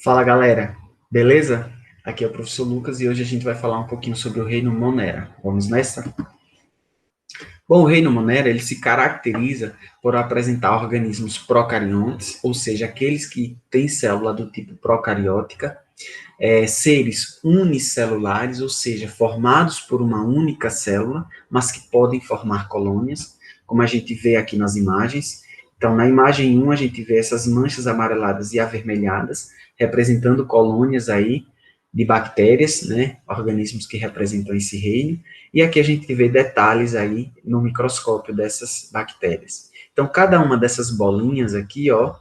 Fala galera, beleza? Aqui é o professor Lucas e hoje a gente vai falar um pouquinho sobre o reino Monera. Vamos nessa? Bom, o reino Monera ele se caracteriza por apresentar organismos procariontes, ou seja, aqueles que têm célula do tipo procariótica, seres unicelulares, ou seja, formados por uma única célula, mas que podem formar colônias, como a gente vê aqui nas imagens. Então, na imagem 1, a gente vê essas manchas amareladas e avermelhadas, representando colônias aí de bactérias, né, organismos que representam esse reino, e aqui a gente vê detalhes aí no microscópio dessas bactérias. Então, cada uma dessas bolinhas aqui, ó,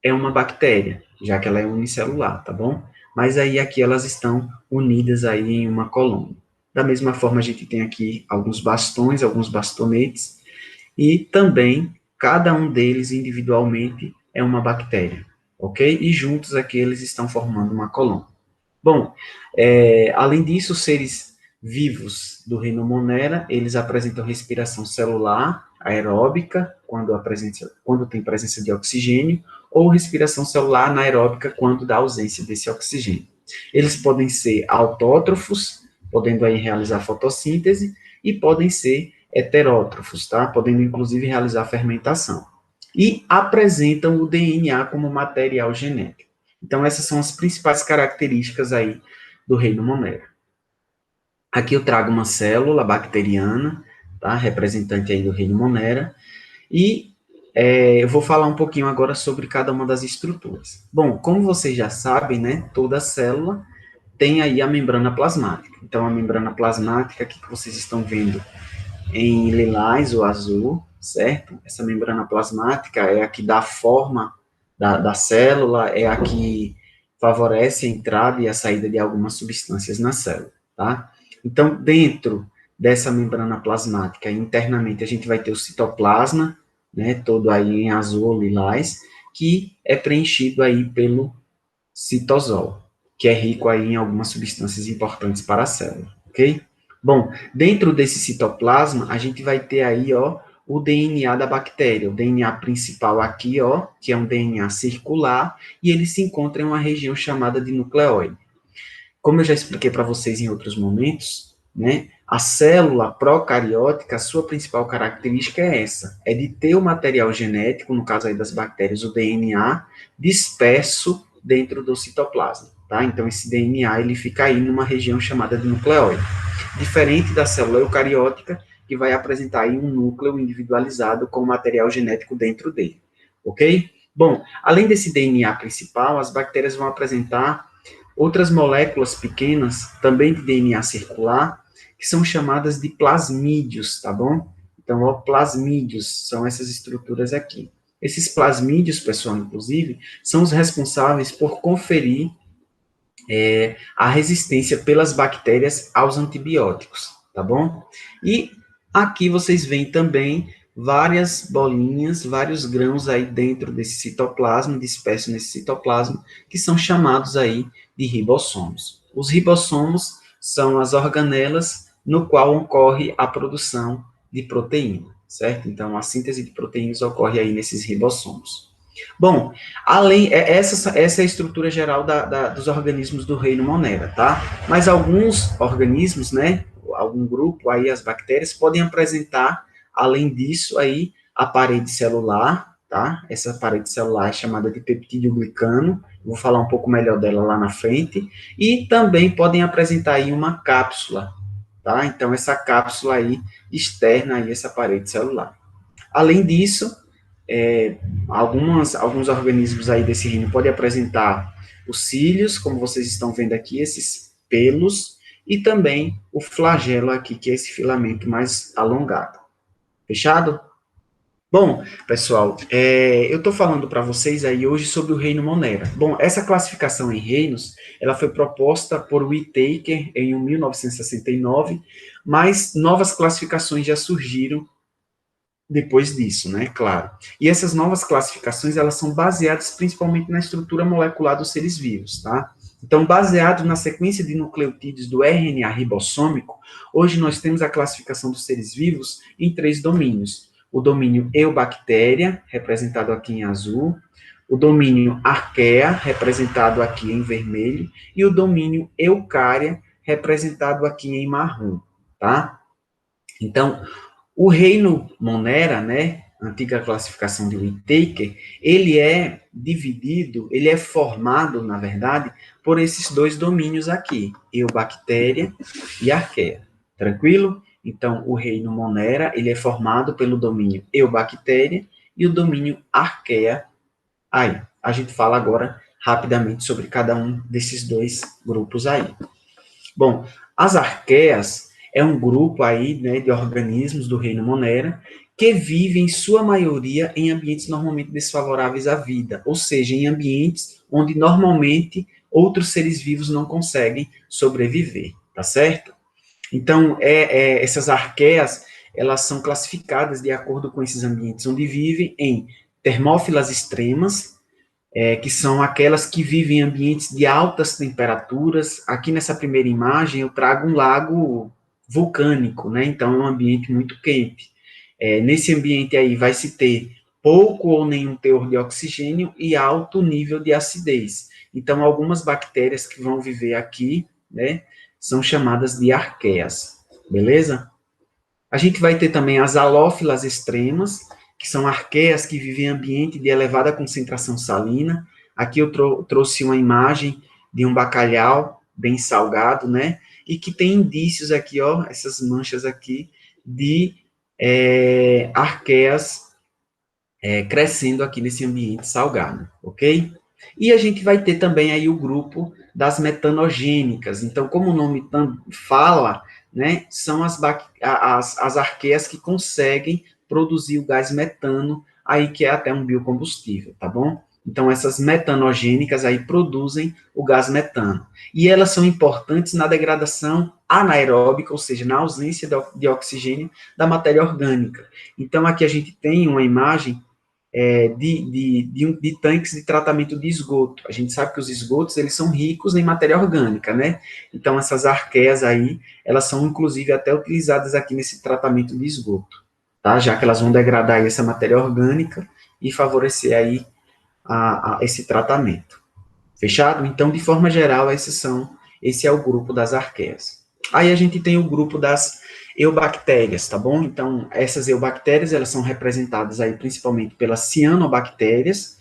é uma bactéria, já que ela é unicelular, tá bom? Mas aí aqui elas estão unidas aí em uma colônia. Da mesma forma, a gente tem aqui alguns bastões, alguns bastonetes, e também cada um deles individualmente é uma bactéria, ok? E juntos aqui eles estão formando uma colônia. Bom, além disso, os seres vivos do reino Monera, eles apresentam respiração celular aeróbica, quando tem presença de oxigênio, ou respiração celular anaeróbica, quando dá ausência desse oxigênio. Eles podem ser autótrofos, podendo aí realizar fotossíntese, e podem ser heterótrofos, tá? Podendo inclusive realizar fermentação. E apresentam o DNA como material genético. Então, essas são as principais características aí do reino Monera. Aqui eu trago uma célula bacteriana, tá? Representante aí do reino Monera, e eu vou falar um pouquinho agora sobre cada uma das estruturas. Bom, como vocês já sabem, né, toda célula tem aí a membrana plasmática. Então, a membrana plasmática aqui que vocês estão vendo em lilás ou azul, certo? Essa membrana plasmática é a que dá forma da célula, é a que favorece a entrada e a saída de algumas substâncias na célula, tá? Então, dentro dessa membrana plasmática, internamente, a gente vai ter o citoplasma, né, todo aí em azul ou lilás, que é preenchido aí pelo citosol, que é rico aí em algumas substâncias importantes para a célula, ok? Bom, dentro desse citoplasma, a gente vai ter aí, ó, o DNA da bactéria, o DNA principal aqui, ó, que é um DNA circular, e ele se encontra em uma região chamada de nucleóide. Como eu já expliquei para vocês em outros momentos, né, a célula procariótica, a sua principal característica é essa, é de ter o material genético, no caso aí das bactérias, o DNA, disperso dentro do citoplasma, tá? Então, esse DNA, ele fica aí numa região chamada de nucleóide. Diferente da célula eucariótica, que vai apresentar aí um núcleo individualizado com o material genético dentro dele, ok? Bom, além desse DNA principal, as bactérias vão apresentar outras moléculas pequenas, também de DNA circular, que são chamadas de plasmídios, tá bom? Então, ó, plasmídios são essas estruturas aqui. Esses plasmídios, pessoal, inclusive, são os responsáveis por conferir a resistência pelas bactérias aos antibióticos, tá bom? E aqui vocês veem também várias bolinhas, vários grãos aí dentro desse citoplasma, dispersos nesse citoplasma, que são chamados aí de ribossomos. Os ribossomos são as organelas no qual ocorre a produção de proteína, certo? Então, a síntese de proteínas ocorre aí nesses ribossomos. Bom, essa é a estrutura geral dos organismos do reino Monera, tá? Mas alguns organismos, né, algum grupo aí, as bactérias, podem apresentar, além disso aí, a parede celular, tá? Essa parede celular é chamada de peptídeo glicano, vou falar um pouco melhor dela lá na frente, e também podem apresentar aí uma cápsula, tá? Então, essa cápsula aí, externa aí, essa parede celular. Além disso, alguns organismos aí desse reino podem apresentar os cílios, como vocês estão vendo aqui, esses pelos, e também o flagelo aqui, que é esse filamento mais alongado. Fechado? Bom, pessoal, eu estou falando para vocês aí hoje sobre o reino Monera. Bom, essa classificação em reinos, ela foi proposta por Whittaker em 1969, mas novas classificações já surgiram depois disso, né, claro. E essas novas classificações, elas são baseadas principalmente na estrutura molecular dos seres vivos, tá? Então, baseado na sequência de nucleotídeos do RNA ribossômico, hoje nós temos a classificação dos seres vivos em três domínios. O domínio eubactéria, representado aqui em azul, o domínio arquea, representado aqui em vermelho, e o domínio eucária, representado aqui em marrom, tá? Então, o reino Monera, né, antiga classificação de Whittaker, ele é dividido, ele é formado, na verdade, por esses dois domínios aqui, Eubactéria e Arqueia. Tranquilo? Então, o reino Monera, ele é formado pelo domínio Eubactéria e o domínio Arqueia. Aí, a gente fala agora rapidamente sobre cada um desses dois grupos aí. Bom, as arqueias é um grupo aí, né, de organismos do reino Monera que vivem, em sua maioria, em ambientes normalmente desfavoráveis à vida, ou seja, em ambientes onde normalmente outros seres vivos não conseguem sobreviver, tá certo? Então, essas arqueias, elas são classificadas de acordo com esses ambientes onde vivem em termófilas extremas, que são aquelas que vivem em ambientes de altas temperaturas. Aqui nessa primeira imagem eu trago um lago vulcânico, né? Então é um ambiente muito quente. Nesse ambiente aí vai se ter pouco ou nenhum teor de oxigênio e alto nível de acidez. Então algumas bactérias que vão viver aqui, né, são chamadas de arqueias, beleza? A gente vai ter também as halófilas extremas, que são arqueias que vivem em ambiente de elevada concentração salina. Aqui eu trouxe uma imagem de um bacalhau bem salgado, né? E que tem indícios aqui, ó, essas manchas aqui, de arqueias crescendo aqui nesse ambiente salgado, ok? E a gente vai ter também aí o grupo das metanogênicas. Então, como o nome fala, né, são as arqueias que conseguem produzir o gás metano, aí que é até um biocombustível, tá bom? Então, essas metanogênicas aí produzem o gás metano. E elas são importantes na degradação anaeróbica, ou seja, na ausência de oxigênio da matéria orgânica. Então, aqui a gente tem uma imagem de tanques de tratamento de esgoto. A gente sabe que os esgotos, eles são ricos em matéria orgânica, né? Então, essas arqueias aí, elas são, inclusive, até utilizadas aqui nesse tratamento de esgoto, tá? Já que elas vão degradar aí essa matéria orgânica e favorecer aí esse tratamento. Fechado? Então, de forma geral, esse é o grupo das arqueias. Aí a gente tem o grupo das eubactérias, tá bom? Então, essas eubactérias, elas são representadas aí principalmente pelas cianobactérias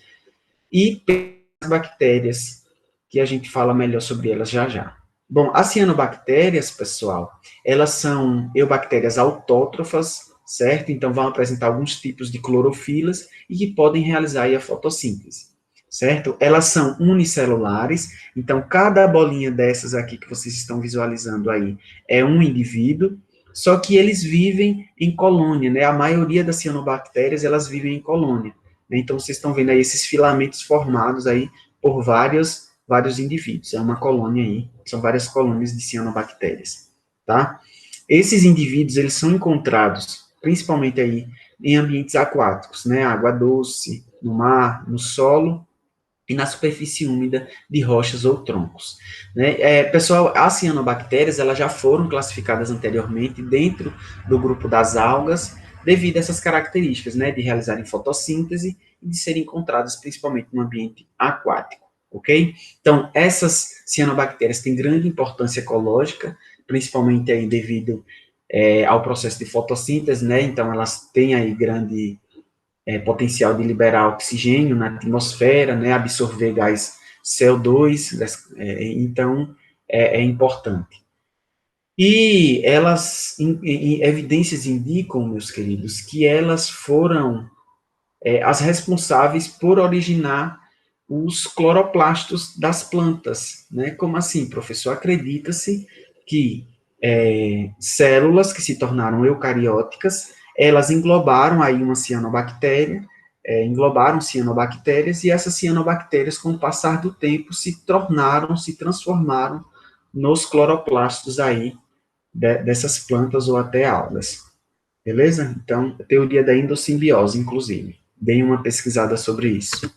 e pelas bactérias, que a gente fala melhor sobre elas já já. Bom, as cianobactérias, pessoal, elas são eubactérias autótrofas, certo? Então, vão apresentar alguns tipos de clorofilas e que podem realizar aí a fotossíntese, certo? Elas são unicelulares, então cada bolinha dessas aqui que vocês estão visualizando aí é um indivíduo, só que eles vivem em colônia, né? A maioria das cianobactérias, elas vivem em colônia, né? Então vocês estão vendo aí esses filamentos formados aí por vários indivíduos, é uma colônia aí, são várias colônias de cianobactérias, tá? Esses indivíduos, eles são encontrados principalmente aí em ambientes aquáticos, né? Água doce, no mar, no solo e na superfície úmida de rochas ou troncos, né? Pessoal, as cianobactérias, elas já foram classificadas anteriormente dentro do grupo das algas, devido a essas características, né, de realizarem fotossíntese e de serem encontradas principalmente no ambiente aquático, ok? Então, essas cianobactérias têm grande importância ecológica, principalmente aí devido ao processo de fotossíntese, né? Então, elas têm aí grande potencial de liberar oxigênio na atmosfera, né, absorver gás CO2, então é importante. E elas, evidências indicam, meus queridos, que elas foram as responsáveis por originar os cloroplastos das plantas, né? Como assim, professor? Acredita-se que células que se tornaram eucarióticas, elas englobaram aí uma cianobactéria, englobaram cianobactérias, e essas cianobactérias, com o passar do tempo, se transformaram nos cloroplastos aí dessas plantas ou até algas. Beleza? Então, teoria da endossimbiose, inclusive. Deem uma pesquisada sobre isso.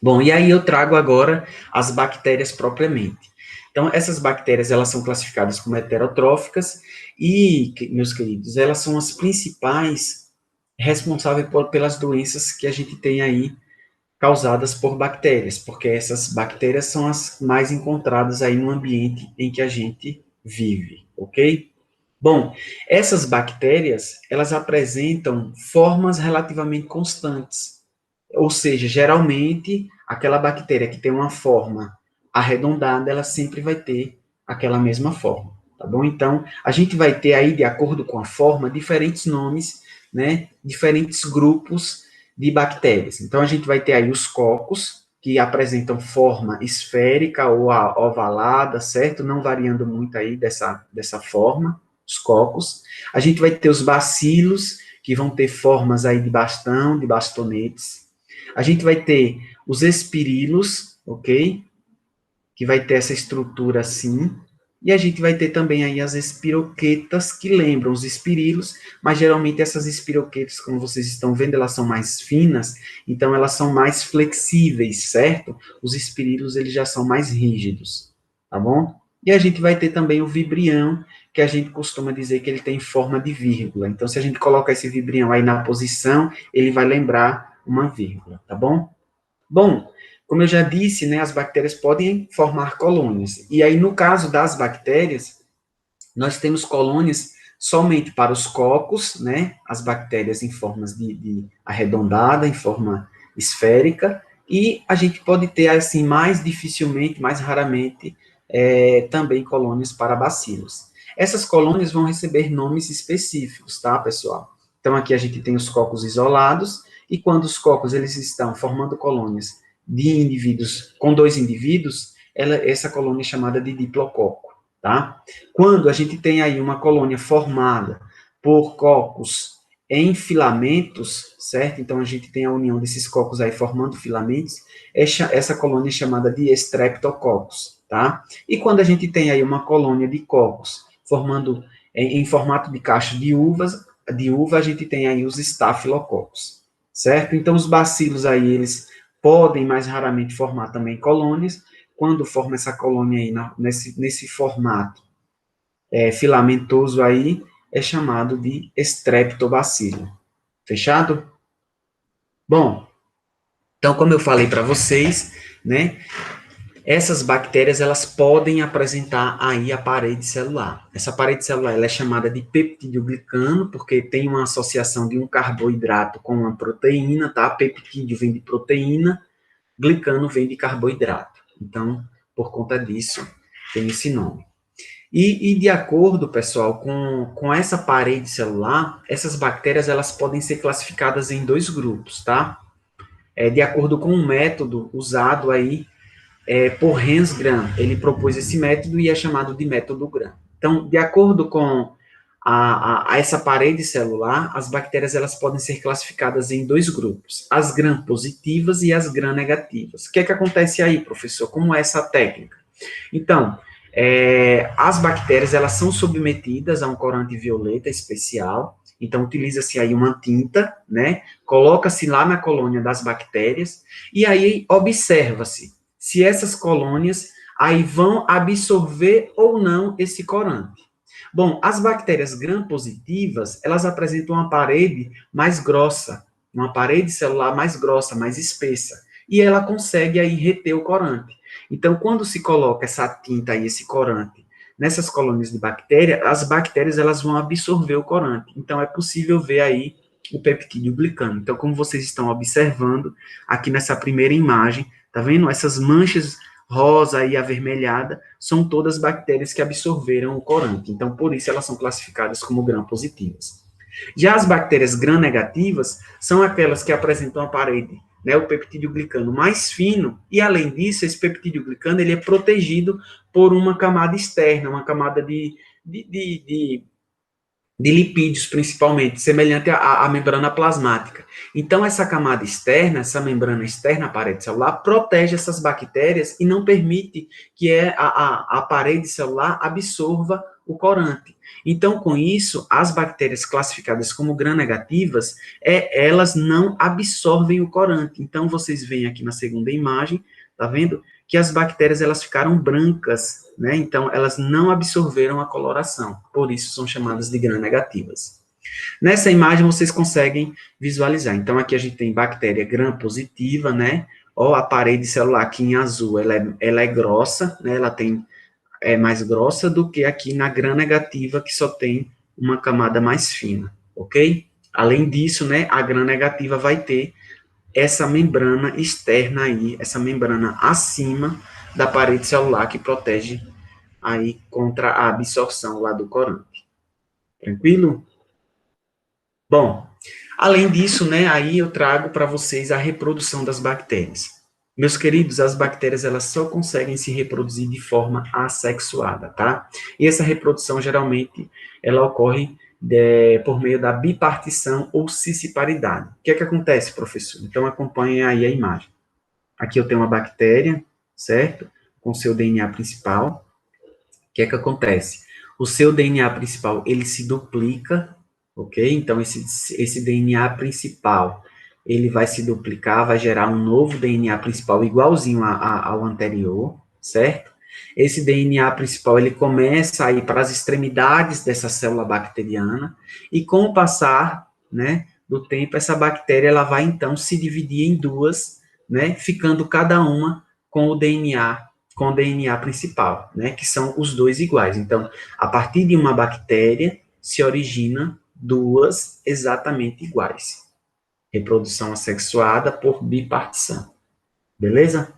Bom, e aí eu trago agora as bactérias propriamente. Então, essas bactérias, elas são classificadas como heterotróficas e, meus queridos, elas são as principais responsáveis pelas doenças que a gente tem aí causadas por bactérias, porque essas bactérias são as mais encontradas aí no ambiente em que a gente vive, ok? Bom, essas bactérias, elas apresentam formas relativamente constantes, ou seja, geralmente, aquela bactéria que tem uma forma arredondada, ela sempre vai ter aquela mesma forma, tá bom? Então, a gente vai ter aí, de acordo com a forma, diferentes nomes, né? Diferentes grupos de bactérias. Então, a gente vai ter aí os cocos, que apresentam forma esférica ou ovalada, certo? Não variando muito aí dessa forma, os cocos. A gente vai ter os bacilos, que vão ter formas aí de bastão, de bastonetes. A gente vai ter os espirilos, ok? Que vai ter essa estrutura assim. E a gente vai ter também aí as espiroquetas, que lembram os espirilos, mas geralmente essas espiroquetas, como vocês estão vendo, elas são mais finas, então elas são mais flexíveis, certo? Os espirilos, eles já são mais rígidos, tá bom? E a gente vai ter também o vibrião, que a gente costuma dizer que ele tem forma de vírgula. Então, se a gente coloca esse vibrião aí na posição, ele vai lembrar uma vírgula, tá bom? Bom, como eu já disse, né, as bactérias podem formar colônias. E aí, no caso das bactérias, nós temos colônias somente para os cocos, né, as bactérias em formas de arredondada, em forma esférica, e a gente pode ter, assim, mais dificilmente, mais raramente, também colônias para bacilos. Essas colônias vão receber nomes específicos, tá, pessoal? Então, aqui a gente tem os cocos isolados, e quando os cocos eles estão formando colônias de indivíduos, com dois indivíduos, essa colônia é chamada de diplococo, tá? Quando a gente tem aí uma colônia formada por cocos em filamentos, certo? Então, a gente tem a união desses cocos aí formando filamentos, essa colônia é chamada de streptococcus, tá? E quando a gente tem aí uma colônia de cocos formando em formato de cacho de uva, a gente tem aí os estafilococos, certo? Então, os bacilos aí, eles podem mais raramente formar também colônias. Quando forma essa colônia aí nesse formato filamentoso aí, é chamado de streptobacilo. Fechado? Bom, então, como eu falei para vocês, né, essas bactérias, elas podem apresentar aí a parede celular. Essa parede celular, ela é chamada de peptidoglicano, porque tem uma associação de um carboidrato com uma proteína, tá? Peptídeo vem de proteína, glicano vem de carboidrato. Então, por conta disso, tem esse nome. E de acordo, pessoal, com essa parede celular, essas bactérias elas podem ser classificadas em dois grupos, tá? De acordo com um método usado aí por Hans Gram. Ele propôs esse método e é chamado de método Gram. Então, de acordo com essa parede celular, as bactérias elas podem ser classificadas em dois grupos, as gram-positivas e as gram-negativas. O que é que acontece aí, professor? Como é essa técnica? Então, as bactérias elas são submetidas a um corante violeta especial, então utiliza-se aí uma tinta, né? Coloca-se lá na colônia das bactérias e aí observa-se se essas colônias aí vão absorver ou não esse corante. Bom, as bactérias gram-positivas, elas apresentam uma parede mais grossa, uma parede celular mais grossa, mais espessa, e ela consegue aí reter o corante. Então, quando se coloca essa tinta e esse corante nessas colônias de bactéria, as bactérias elas vão absorver o corante. Então, é possível ver aí o peptídeo glicano. Então, como vocês estão observando aqui nessa primeira imagem, tá vendo? Essas manchas rosa e avermelhada são todas bactérias que absorveram o corante. Então, por isso elas são classificadas como gram-positivas. Já as bactérias gram-negativas são aquelas que apresentam a parede, né, o peptídeo glicano mais fino, e além disso, esse peptídeo glicano ele é protegido por uma camada externa, uma camada de lipídios, principalmente, semelhante à membrana plasmática. Então, essa camada externa, essa membrana externa à parede celular, protege essas bactérias e não permite que a parede celular absorva o corante. Então, com isso, as bactérias classificadas como gram-negativas, elas não absorvem o corante. Então, vocês veem aqui na segunda imagem, tá vendo? Que as bactérias, elas ficaram brancas, né? Então, elas não absorveram a coloração. Por isso, são chamadas de gram-negativas. Nessa imagem, vocês conseguem visualizar. Então, aqui a gente tem bactéria gram-positiva, né? Ó, a parede celular aqui em azul, ela é grossa, né? Ela é mais grossa do que aqui na gram-negativa, que só tem uma camada mais fina, ok? Além disso, né, a gram-negativa vai ter essa membrana externa aí, essa membrana acima da parede celular que protege aí contra a absorção lá do corante. Tranquilo? Bom, além disso, né, aí eu trago para vocês a reprodução das bactérias. Meus queridos, as bactérias elas só conseguem se reproduzir de forma assexuada, tá? E essa reprodução geralmente ela ocorre por meio da bipartição ou cisparidade. O que é que acontece, professor? Então acompanhem aí a imagem. Aqui eu tenho uma bactéria, certo? Com seu DNA principal. O que é que acontece? O seu DNA principal ele se duplica, ok? Então, esse DNA principal, ele vai se duplicar, vai gerar um novo DNA principal igualzinho ao anterior, certo? Esse DNA principal, ele começa a ir para as extremidades dessa célula bacteriana, e com o passar, né, do tempo, essa bactéria, ela vai, então, se dividir em duas, né, ficando cada uma com o DNA principal, né, que são os dois iguais. Então, a partir de uma bactéria, se origina duas exatamente iguais. Reprodução assexuada por bipartição. Beleza?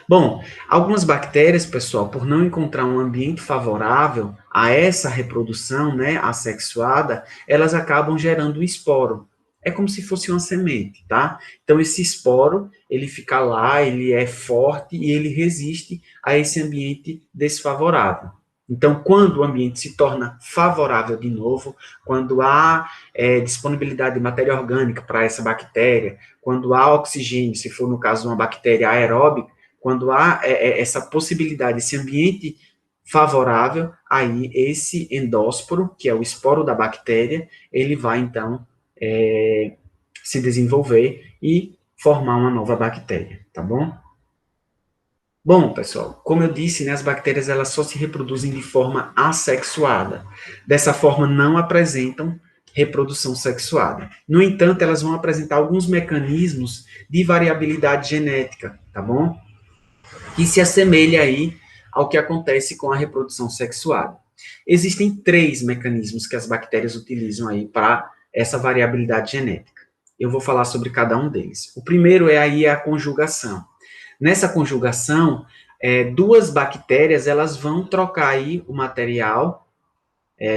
Bom, algumas bactérias, pessoal, por não encontrar um ambiente favorável a essa reprodução, né, assexuada, elas acabam gerando um esporo. É como se fosse uma semente, tá? Então, esse esporo, ele fica lá, ele é forte e ele resiste a esse ambiente desfavorável. Então, quando o ambiente se torna favorável de novo, quando há disponibilidade de matéria orgânica para essa bactéria, quando há oxigênio, se for no caso de uma bactéria aeróbica, quando há essa possibilidade, esse ambiente favorável, aí esse endósporo, que é o esporo da bactéria, ele vai, então, se desenvolver e formar uma nova bactéria, tá bom? Bom, pessoal, como eu disse, né, as bactérias elas só se reproduzem de forma assexuada. Dessa forma, não apresentam reprodução sexuada. No entanto, elas vão apresentar alguns mecanismos de variabilidade genética, tá bom? Que se assemelha aí ao que acontece com a reprodução sexuada. Existem 3 mecanismos que as bactérias utilizam aí para essa variabilidade genética. Eu vou falar sobre cada um deles. O primeiro é aí a conjugação. Nessa conjugação, 2 bactérias elas vão trocar aí o material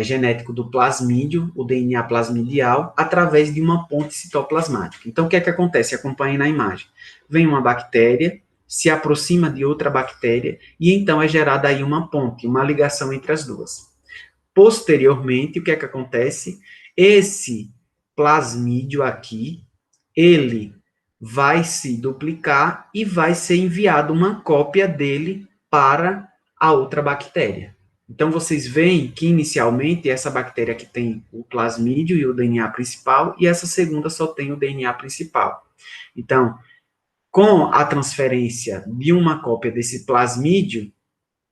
genético do plasmídio, o DNA plasmidial, através de uma ponte citoplasmática. Então, o que é que acontece? Acompanhe na imagem. Vem uma bactéria, se aproxima de outra bactéria, e então é gerada aí uma ponte, uma ligação entre as duas. Posteriormente, o que é que acontece? Esse plasmídio aqui, ele vai se duplicar e vai ser enviado uma cópia dele para a outra bactéria. Então, vocês veem que, inicialmente, essa bactéria que tem o plasmídio e o DNA principal, e essa segunda só tem o DNA principal. Então, com a transferência de uma cópia desse plasmídio,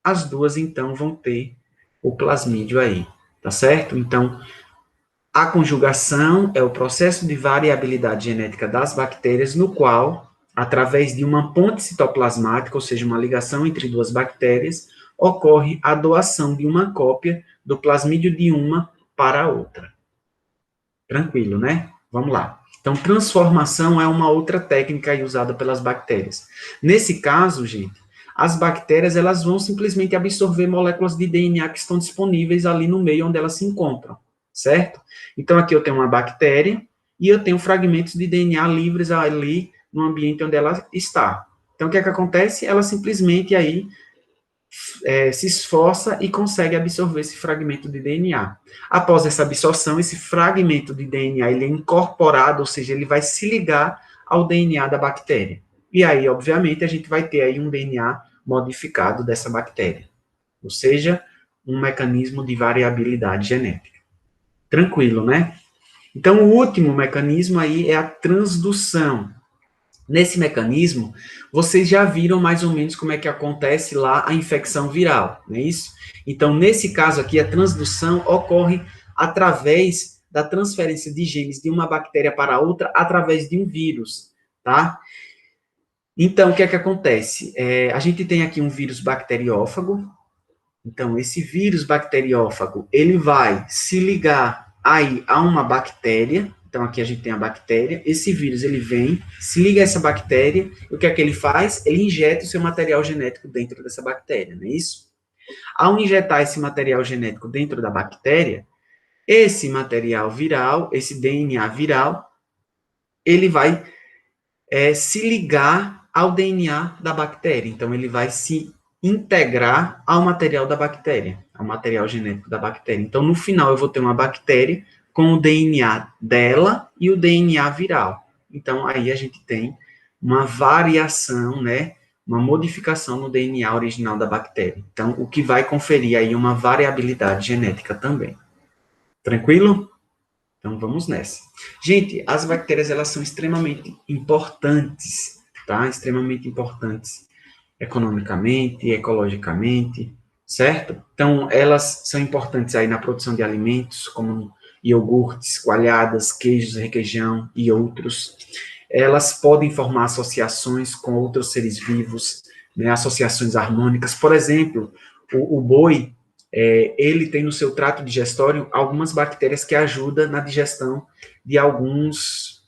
as duas, então, vão ter o plasmídio aí, tá certo? Então, a conjugação é o processo de variabilidade genética das bactérias, no qual, através de uma ponte citoplasmática, ou seja, uma ligação entre 2 bactérias, ocorre a doação de uma cópia do plasmídio de uma para a outra. Tranquilo, né? Vamos lá. Então, transformação é uma outra técnica aí usada pelas bactérias. Nesse caso, gente, as bactérias elas vão simplesmente absorver moléculas de DNA que estão disponíveis ali no meio onde elas se encontram, certo? Então, aqui eu tenho uma bactéria e eu tenho fragmentos de DNA livres ali no ambiente onde ela está. Então, o que é que acontece? Ela simplesmente aí se esforça e consegue absorver esse fragmento de DNA. Após essa absorção, esse fragmento de DNA ele é incorporado, ou seja, ele vai se ligar ao DNA da bactéria. E aí, obviamente, a gente vai ter aí um DNA modificado dessa bactéria. Ou seja, um mecanismo de variabilidade genética. Tranquilo, né? Então, o último mecanismo aí é a transdução. Nesse mecanismo, vocês já viram mais ou menos como é que acontece lá a infecção viral, não é isso? Então, nesse caso aqui, a transdução ocorre através da transferência de genes de uma bactéria para outra através de um vírus, tá? Então, o que é que acontece? A gente tem aqui um vírus bacteriófago. Então, esse vírus bacteriófago, ele vai se ligar aí a uma bactéria. Então, aqui a gente tem a bactéria. Esse vírus, ele vem, se liga a essa bactéria, e o que é que ele faz? Ele injeta o seu material genético dentro dessa bactéria, não é isso? Ao injetar esse material genético dentro da bactéria, esse material viral, esse DNA viral, ele vai se ligar ao DNA da bactéria. Então, ele vai se integrar ao material da bactéria, ao material genético da bactéria. Então, no final, eu vou ter uma bactéria com o DNA dela e o DNA viral. Então, aí a gente tem uma variação, né, uma modificação no DNA original da bactéria. Então, o que vai conferir aí uma variabilidade genética também. Tranquilo? Então, vamos nessa. Gente, as bactérias, elas são extremamente importantes, tá? Extremamente importantes economicamente, ecologicamente, certo? Então, elas são importantes aí na produção de alimentos, como iogurtes, coalhadas, queijos, requeijão e outros. Elas podem formar associações com outros seres vivos, né? Associações harmônicas. Por exemplo, o boi, ele tem no seu trato digestório algumas bactérias que ajudam na digestão de alguns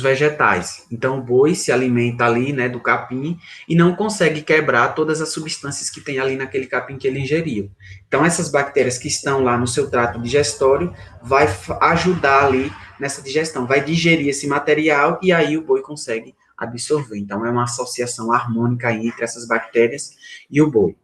vegetais. Então, o boi se alimenta ali, né, do capim e não consegue quebrar todas as substâncias que tem ali naquele capim que ele ingeriu. Então, essas bactérias que estão lá no seu trato digestório vai ajudar ali nessa digestão, vai digerir esse material e aí o boi consegue absorver. Então, é uma associação harmônica aí entre essas bactérias e o boi.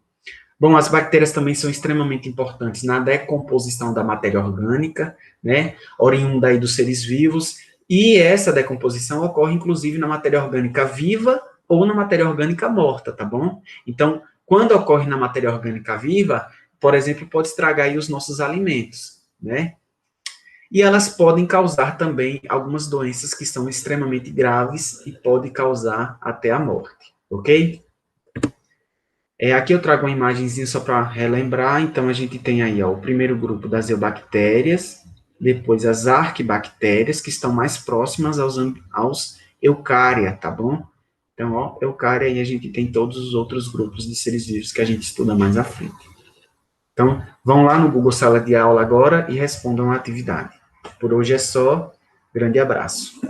Bom, as bactérias também são extremamente importantes na decomposição da matéria orgânica, né, oriunda aí dos seres vivos, e essa decomposição ocorre, inclusive, na matéria orgânica viva ou na matéria orgânica morta, tá bom? Então, quando ocorre na matéria orgânica viva, por exemplo, pode estragar aí os nossos alimentos, né? E elas podem causar também algumas doenças que são extremamente graves e podem causar até a morte, ok? Aqui eu trago uma imagenzinha só para relembrar. Então, a gente tem aí ó, o primeiro grupo das eubactérias, depois as arquibactérias, que estão mais próximas aos eucária, tá bom? Então, ó, eucária, e a gente tem todos os outros grupos de seres vivos que a gente estuda mais à frente. Então, vão lá no Google Sala de Aula agora e respondam a atividade. Por hoje é só. Grande abraço.